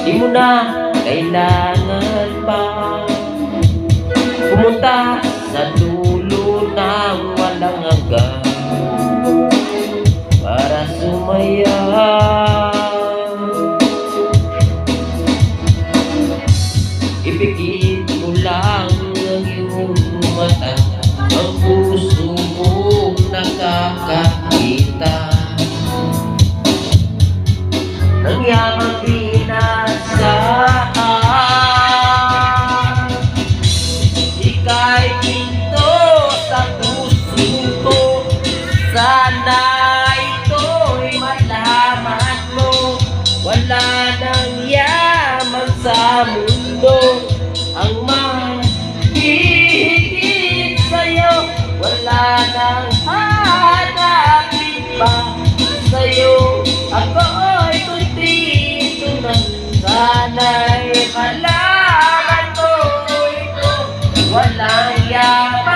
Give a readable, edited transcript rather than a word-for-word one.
Di mo na kailangan pa pumunta sa dulo ng walang hanggan para sumaya. Ipikit mo lang ang iyong mata, ang puso mo nakakakita ng yamang pinasaan. Ika'y pinto sa puso ko, sana ito'y malaman mo. Wala nang yaman sa mundo ang mahigit sa'yo. Wala nang hanapin pa sa'yo. Ako'y kuntito na, sana'y malaman mo ito. Walang yaman